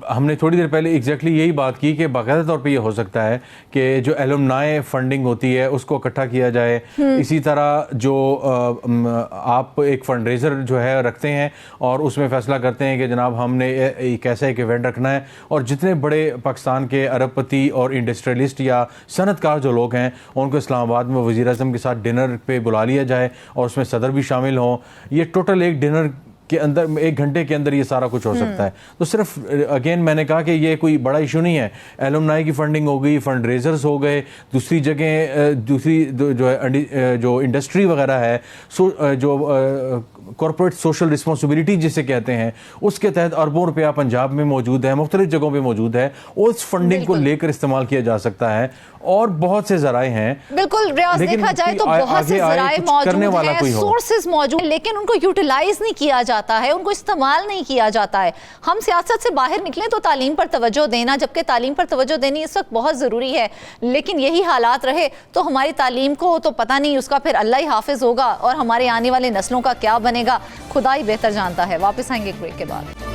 हमने थोड़ी देर पहले एग्जैक्टली यही बात की कि बाकायदा तौर पे ये हो सकता है कि जो एलुमनाई फंडिंग होती है उसको इकट्ठा किया जाए। इसी तरह जो आप एक फंड रेजर जो है रखते हैं और उसमें फैसला करते हैं कि जनाब हमने एक ऐसा एक इवेंट रखना है, और जितने बड़े पाकिस्तान के अरबपति और इंडस्ट्रियलिस्ट या सनतकार जो लोग हैं उनको इस्लामाबाद में वज़ीर आज़म के साथ डिनर पे बुला लिया जाए और उसमें सदर भी शामिल हों। ये टोटल एक डिनर के अंदर 1 घंटे के अंदर ये सारा कुछ हो सकता है। तो सिर्फ अगेन मैंने कहा कि ये कोई बड़ा इशू नहीं है। एलुमनाई की फंडिंग हो गई, फंड रेजर्स हो गए, दूसरी जगह दूसरी जो है जो इंडस्ट्री वगैरह है, जो कॉर्पोरेट सोशल रिस्पॉन्सिबिलिटी जिसे कहते हैं, उसके तहत अरबों रुपया पंजाब में मौजूद है, मुख्तलिफ जगहों पे मौजूद है। उस फंडिंग को लेकर इस्तेमाल किया जा सकता है और बहुत से जराए हैं। बिल्कुल रियाज, देखा जाए तो बहुत से जराए मौजूद हैं, सोर्सेज मौजूद हैं, लेकिन उनको यूटिलाइज नहीं किया जाता है, उनको इस्तेमाल नहीं किया जाता है। हम सियासत से बाहर निकलें तो तालीम पर तवज्जो देना, जबकि तालीम पर तवज्जो देनी इस वक्त बहुत ज़रूरी है, लेकिन यही हालात रहे तो हमारी तालीम को तो पता नहीं, उसका फिर अल्लाह ही हाफिज होगा और हमारे आने वाले नस्लों का क्या बनेगा खुदा ही बेहतर जानता है। वापस आएंगे ब्रेक के बाद।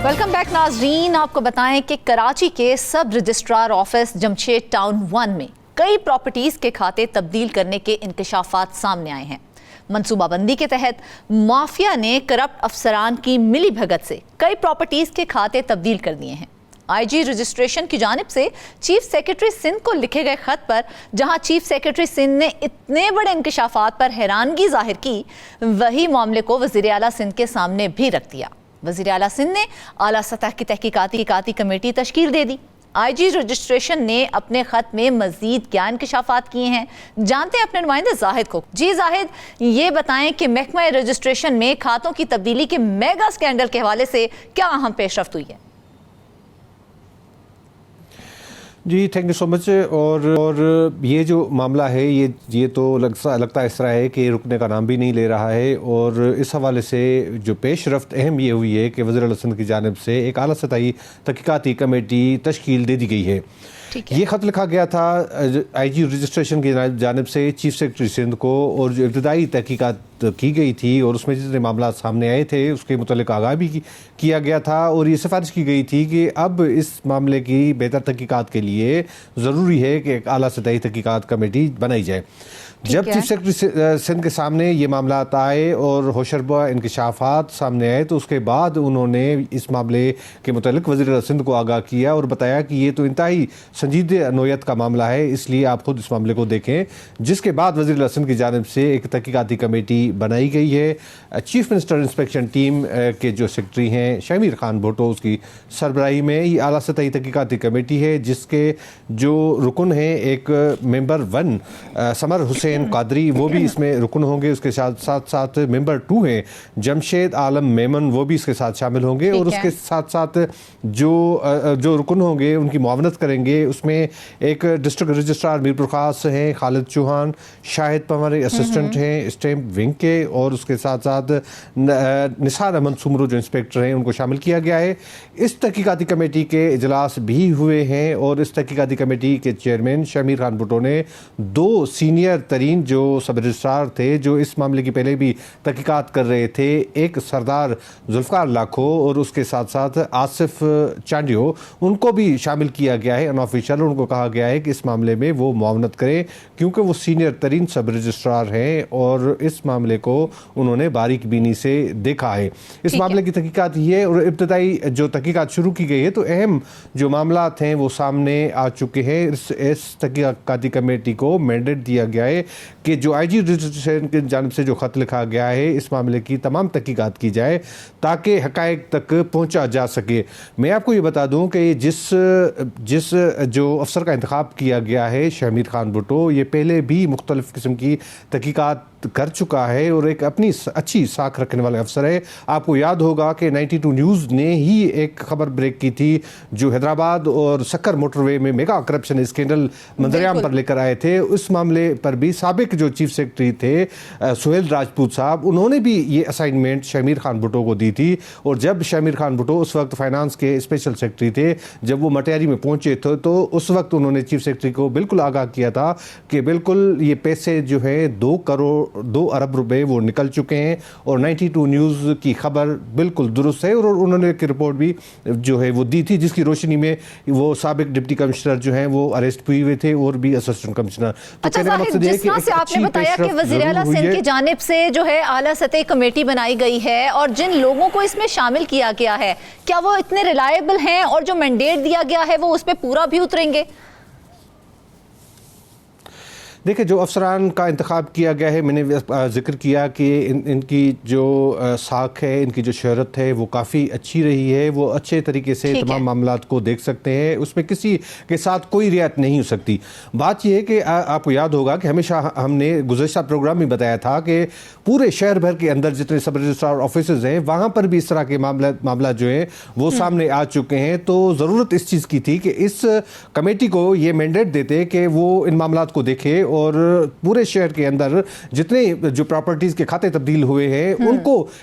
वेलकम बैक नाजरीन। आपको बताएं कि कराची के सब रजिस्ट्रार ऑफिस जमशेद टाउन 1 में कई प्रॉपर्टीज के खाते तब्दील करने के इंकशाफात सामने आए हैं। मनसूबाबंदी के तहत माफिया ने करप्ट अफसरान की मिली भगत से कई प्रॉपर्टीज के खाते तब्दील कर दिए हैं। आईजी रजिस्ट्रेशन की जानिब से चीफ सेक्रेटरी सिंध को लिखे गए खत पर जहां चीफ सेक्रेटरी सिंध ने इतने बड़े इंकशाफात पर हैरानगी जाहिर की, वही मामले को वज़ीर आला सिंध के सामने भी रख दिया। वज़ीर आला सिंध ने आला सतह की तहकीकाती कमेटी तश्कील दे दी। आईजी रजिस्ट्रेशन ने अपने खत में मजीद क्या इंकशाफात किए हैं, जानते हैं अपने नुमाइंदे जाहिद को। जी जाहिद, ये बताएं कि महकमा रजिस्ट्रेशन में खातों की तब्दीली के मेगा स्कैंडल के हवाले से क्या अहम पेशरफ्त हुई है? जी थैंक यू सो मच। और ये जो मामला है ये तो लगता इस तरह है कि रुकने का नाम भी नहीं ले रहा है, और इस हवाले से जो पेशरफ्त अहम ये हुई है कि वज़ीर आला सिंध की जानिब से एक आला सतही तहकीकाती कमेटी तश्कील दे दी गई है। ये ख़त लिखा गया था आईजी रजिस्ट्रेशन की जानिब से चीफ सेक्रेटरी सिंध को, और जो इब्तदाई तहकीकात की गई थी और उसमें जितने मामला सामने आए थे उसके मुतल्लिक़ आगाह भी किया गया था, और ये सिफारिश की गई थी कि अब इस मामले की बेहतर तहकीकात के लिए ज़रूरी है कि एक आला सतही तहकीकात कमेटी बनाई जाए। जब चीफ सेक्रेटरी सिंध के सामने ये मामला आए और होशरबा इंकशाफात सामने आए तो उसके बाद उन्होंने इस मामले के मुतालिक वज़ीर आला सिंध को आगाह किया और बताया कि ये तो इंतहाई संजीदा नोयत का मामला है, इसलिए आप खुद इस मामले को देखें। जिसके बाद वज़ीर आला सिंध की जानिब से एक तहकीकाती कमेटी बनाई गई है। चीफ मिनिस्टर इंस्पेक्शन टीम के जो सेक्रेटरी हैं शमीर खान भुट्टो, उसकी सरबराही में ये आला सतही तहकीकाती कमेटी है, जिसके जो रुकन हैं एक मेंबर 1 समर हुसैन कादरी, वो भी इसमें रुकन होंगे। उसके साथ मेंबर 2 हैं जमशेद आलम मेमन, वो भी इसके साथ शामिल होंगे, और उसके साथ जो रुकन होंगे उनकी मुआवनत करेंगे। उसमें एक डिस्ट्रिक्ट रजिस्ट्रार मीरपुर खास हैं खालिद चौहान, शाहिद पंवर असिस्टेंट हैं स्टैम्प विंग के, और उसके साथ निसार अहमद सुमरू जो इंस्पेक्टर हैं उनको शामिल किया गया है। इस तहकीकाती कमेटी के इजलास भी हुए हैं, और इस तहकीकाती कमेटी के चेयरमैन शमीर खान भुट्टो ने 2 सीनियर तरीन जो सब रजिस्ट्रार थे जो इस मामले की पहले भी तहकीकात कर रहे थे, एक सरदार जुल्फकार लाखो और उसके साथ आसिफ चांडियो, उनको भी शामिल किया गया है अनऑफिशियल। उनको कहा गया है कि इस मामले में वो मुआवनत करें क्योंकि वो सीनियर तरीन सब रजिस्ट्रार हैं और इस मामले को उन्होंने बारीक बीनी से देखा है। इस मामले की तहकीकात ये, और इब्तदाई जो तहकीकात शुरू की गई है तो अहम जो मामला हैं वो सामने आ चुके हैं। इस तहकीकाती कमेटी को मैंडेट दिया गया है कि जो आईजी रजिस्ट्रेशन की जानिब से जो ख़त लिखा गया है इस मामले की तमाम तहकीकात की जाए ताकि हक़ाइक़ तक पहुँचा जा सके। मैं आपको ये बता दूँ कि जिस जो अफसर का इंतखाब किया गया है शमीर खान भुट्टो, ये पहले भी मुख्तलिफ़ किस्म की तहकीकात कर चुका है और एक अपनी अच्छी साख रखने वाले अफसर है। आपको याद होगा कि 92 न्यूज़ ने ही एक खबर ब्रेक की थी जो हैदराबाद और सक्कर मोटरवे में मेगा करप्शन स्कैंडल मंजरेआम पर लेकर आए थे। उस मामले पर भी साबिक जो चीफ सेक्रेटरी थे सुहेल राजपूत साहब, उन्होंने भी ये असाइनमेंट शमीर खान भुट्टो को दी थी। और जब शमीर खान भुट्टो उस वक्त फाइनेंस के स्पेशल सेक्रेटरी थे, जब वो मटियारी में पहुंचे थे तो उस वक्त उन्होंने चीफ सेक्रेटरी को बिल्कुल आगाह किया था कि बिल्कुल ये पैसे जो है 2 करोड़ 2 अरब रुपए वो निकल चुके हैं और 92 न्यूज़ की खबर बिल्कुल दुरुस्त है और उन्होंने एक रिपोर्ट भी जो है वो दी थी जिसकी रोशनी में वो साबिक डिप्टी कमिश्नर जो हैं वो अरेस्ट हुए हुए थे और भी असिस्टेंट कमिश्नर। तो अच्छा कहने का साहिब, मकसद ये है जिस कि तरह एक से आपने अच्छी बताया कि पेशरफ्त वज़ीर ज़रूर आला हुई सिंध है। की जानिब से जो है आला सतह कमेटी बनाई गई है और जिन लोगों को इसमें शामिल किया गया है, क्या वो इतने रिलायबल हैं और जो मैंडेट दिया गया है वो उस पर पूरा भी उतरेंगे? देखिए, जो अफसरान का इंतखाब किया गया है, मैंने जिक्र किया कि इनकी जो साख है, इनकी जो शहरत है वो काफ़ी अच्छी रही है। वो अच्छे तरीके से तमाम मामलात को देख सकते हैं, उसमें किसी के साथ कोई रियायत नहीं हो सकती। बात यह है कि आपको याद होगा कि हमेशा हमने गुज़श्ता प्रोग्राम में बताया था कि पूरे शहर भर के अंदर जितने सब रजिस्ट्रार ऑफिस हैं वहाँ पर भी इस तरह के मामला जो है वो सामने आ चुके हैं। तो ज़रूरत इस चीज़ की थी कि इस कमेटी को ये मैंडेट देते कि वो इन मामलात को देखे और पूरे शहर के अंदर जितने जो प्रॉपर्टीज़ के खाते तब्दील हुए हैं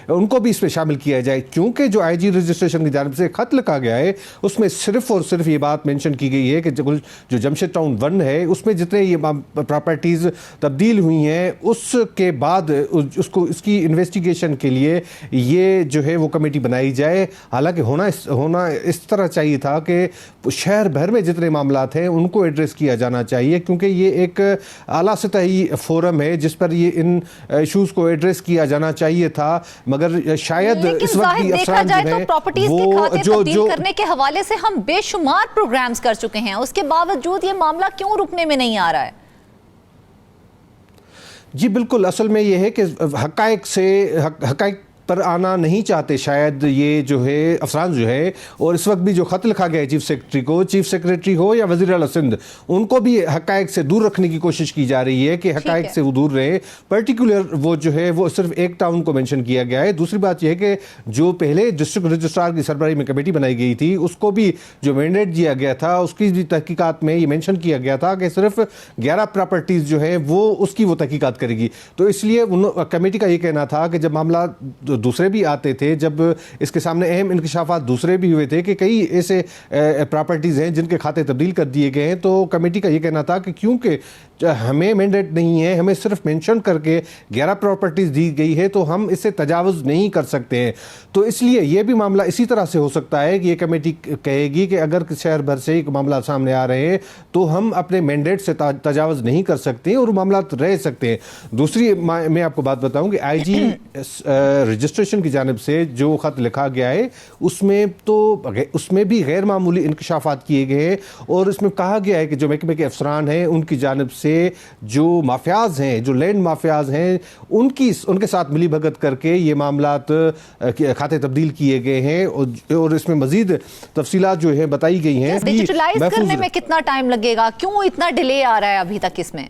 उनको भी इसमें शामिल किया जाए। क्योंकि जो आईजी रजिस्ट्रेशन की जानिब से खत लिखा गया है उसमें सिर्फ और सिर्फ ये बात मेंशन की गई है कि जो जमशेद टाउन 1 है उसमें जितने ये प्रॉपर्टीज़ तब्दील हुई हैं उसके बाद उसको इसकी इन्वेस्टिगेशन के लिए ये जो है वो कमेटी बनाई जाए। हालांकि होना इस तरह चाहिए था कि शहर भर में जितने मामलात हैं उनको एड्रेस किया जाना चाहिए, क्योंकि ये एक आला सतही फोरम है जिस पर ये इन इश्यूज़ को एड्रेस किया जाना चाहिए था। मगर शायद इस वक्त भी देखा जाए तो प्रॉपर्टीज के खाते तब्दील करने के हवाले से हम बेशुमार प्रोग्राम्स कर चुके हैं, उसके बावजूद ये मामला क्यों रुकने में नहीं आ रहा है? जी बिल्कुल, असल में ये है कि हक़ाइक़ पर आना नहीं चाहते शायद ये जो है अफसरान जो है। और इस वक्त भी जो ख़त लिखा गया है चीफ सेक्रेटरी को, चीफ सेक्रेटरी हो या वज़ीर आला सिंध, उनको भी हक़ाइक़ से दूर रखने की कोशिश की जा रही है कि हक़ाइक़ से वो दूर रहे। पर्टिकुलर वो जो है वो सिर्फ एक टाउन को मेंशन किया गया है। दूसरी बात यह है कि जो पहले डिस्ट्रिक्ट रजिस्ट्रार की सरबराही में कमेटी बनाई गई थी उसको भी जो मैंडेट दिया गया था उसकी भी तहकीकात में ये मेंशन किया गया था कि सिर्फ 11 प्रॉपर्टीज़ जो है वो उसकी वो तहकीकात करेगी। तो इसलिए कमेटी का ये कहना था कि जब मामला दूसरे भी आते थे, जब इसके सामने अहम इंकशाफात दूसरे भी हुए थे कि कई ऐसे प्रॉपर्टीज़ हैं जिनके खाते तब्दील कर दिए गए हैं, तो कमेटी का ये कहना था कि क्योंकि हमें मैंडेट नहीं है, हमें सिर्फ मेंशन करके 11 प्रॉपर्टीज़ दी गई है तो हम इससे तजावुज़ नहीं कर सकते हैं। तो इसलिए ये भी मामला इसी तरह से हो सकता है कि ये कमेटी कहेगी कि अगर शहर भर से एक मामला सामने आ रहे हैं तो हम अपने मैंडेट से तजावुज़ नहीं कर सकते और मामला रह सकते हैं। दूसरी मैं आपको बात बताऊँ कि IG रजिस्ट्रेशन की जानिब से जो ख़त लिखा गया है उसमें भी गैर मामूली इंकशाफात किए गए हैं और इसमें कहा गया है कि जो महकमे के अफसरान हैं उनकी जानिब से जो माफियाज हैं, जो लैंड माफियाज हैं, उनके साथ मिली भगत करके ये मामलात खाते तब्दील किए गए हैं और इसमें मजीद तफसीलात जो है बताई गई हैं। डिजिटलाइज करने में कितना टाइम लगेगा, क्यों इतना डिले आ रहा है अभी तक इसमें?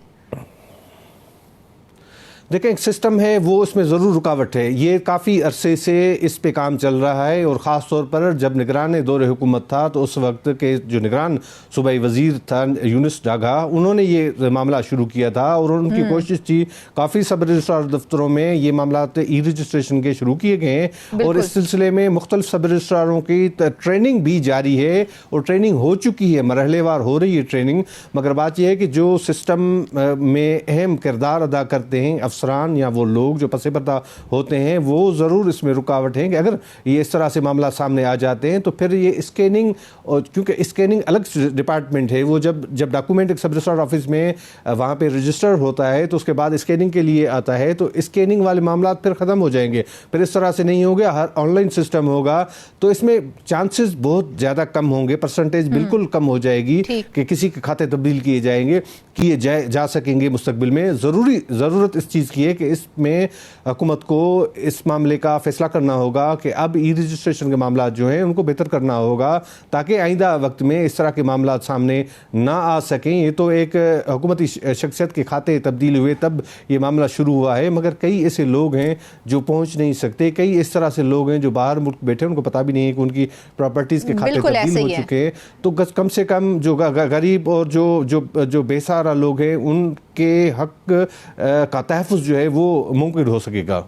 देखें, एक सिस्टम है वो इसमें ज़रूर रुकावट है। ये काफ़ी अरसे से इस पे काम चल रहा है और ख़ास तौर पर जब निगरान दौर हुकूमत था तो उस वक्त के जो निगरान सूबाई वज़ीर था यूनुस डागा, उन्होंने ये मामला शुरू किया था और उनकी कोशिश थी। काफ़ी सब रजिस्ट्रार दफ्तरों में ये मामला ई रजिस्ट्रेशन के शुरू किए गए हैं और इस सिलसिले में मुख्तलिफ सब रजिस्ट्रारों की ट्रेनिंग भी जारी है और ट्रेनिंग हो चुकी है, मरहलेवार हो रही है ट्रेनिंग। मगर बात यह है कि जो सिस्टम में अहम किरदार अदा करते हैं अफसरान या वो लोग जो पसे पर्दा होते हैं, वो ज़रूर इसमें रुकावट हैं कि अगर ये इस तरह से मामला सामने आ जाते हैं तो फिर ये स्कैनिंग, और क्योंकि स्कैनिंग अलग डिपार्टमेंट है, वो जब डॉक्यूमेंट एक सब रजिस्ट्रार ऑफिस में वहाँ पे रजिस्टर होता है तो उसके बाद स्कैनिंग के लिए आता है, तो स्कैनिंग वाले मामला फिर ख़त्म हो जाएंगे। फिर इस तरह से नहीं हो गया, हर ऑनलाइन सिस्टम होगा तो इसमें चांसेस बहुत ज़्यादा कम होंगे, परसेंटेज बिल्कुल कम हो जाएगी कि किसी के खाते तब्दील किए जा सकेंगे मुस्तकबिल में। ज़रूरत इस चीज़ की है कि इसमें हुकूमत को इस मामले का फैसला करना होगा कि अब ई रजिस्ट्रेशन के मामला जो हैं उनको बेहतर करना होगा ताकि आइंदा वक्त में इस तरह के मामला सामने ना आ सकें। ये तो एक हुकूमती शख्सियत के खाते तब्दील हुए तब ये मामला शुरू हुआ है, मगर कई ऐसे लोग हैं जो पहुँच नहीं सकते, कई इस तरह से लोग हैं जो बाहर मुल्क बैठे, उनको पता भी नहीं है कि उनकी प्रॉपर्टीज़ के खाते तब्दील हो चुके हैं। तो कम से कम जो गरीब और जो बेसहारा लोग हैं उनके हक का तहफ़्फ़ुज़ जो है वो मुमकिन हो सकेगा।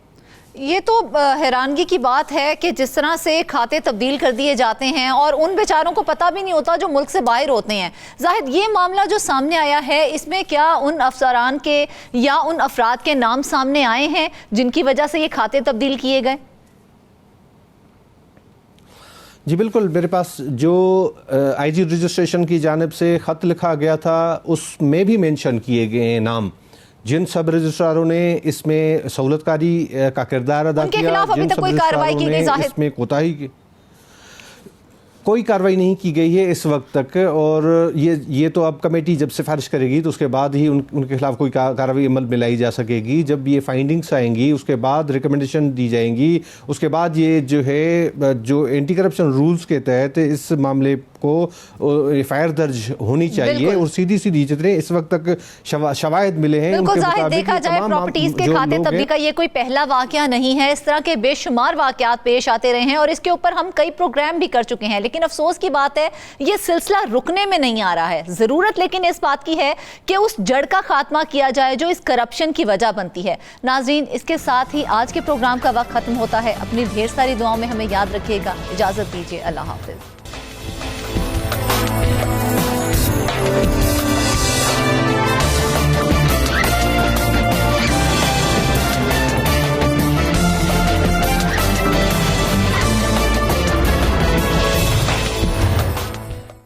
ये तो हैरानगी की बात है कि जिस तरह से खाते तब्दील कर दिए जाते हैं और उन बेचारों को पता भी नहीं होता जो मुल्क से बाहर होते हैं। जाहिद, ये मामला जो सामने आया है इसमें क्या उन अफसरान के या उन अफराद के नाम सामने आए हैं जिनकी वजह से ये खाते तब्दील किए गए? जी बिल्कुल, मेरे पास जो आईजी रजिस्ट्रेशन की जानिब से ख़त लिखा गया था उसमें भी मेंशन किए गए हैं नाम, जिन सब रजिस्ट्रारों ने इसमें सहूलतकारी का किरदार अदा किया, जिन सब रजिस्ट्रारों ने इसमें कोताही की, कोई कार्रवाई नहीं की गई है इस वक्त तक। और ये तो अब कमेटी जब सिफारिश करेगी तो उसके बाद ही उनके खिलाफ कोई कार्रवाई अमल में लाई जा सकेगी। जब ये फाइंडिंग्स आएंगी उसके बाद रिकमेंडेशन दी जाएंगी, उसके बाद ये जो है जो एंटी करप्शन रूल्स के तहत इस मामले को एफआईआर दर्ज होनी चाहिए और सीधी जितने इस वक्त तक शवाहिद मिले हैं उनके मुताबिक देखा जाए प्रॉपर्टीज के खाते तब्दील का ये कोई पहला वाकया नहीं है। इस तरह के बेशुमार वाकयात पेश आते रहे हैं और इसके ऊपर हम कई प्रोग्राम भी कर चुके हैं, लेकिन अफसोस की बात है ये सिलसिला रुकने में नहीं आ रहा है। जरूरत लेकिन इस बात की है कि उस जड़ का खात्मा किया जाए जो इस करप्शन की वजह बनती है। नाज़रीन, इसके साथ ही आज के प्रोग्राम का वक्त खत्म होता है। अपनी ढेर सारी दुआओं में हमें याद रखिएगा। इजाजत दीजिए, अल्लाह हाफिज।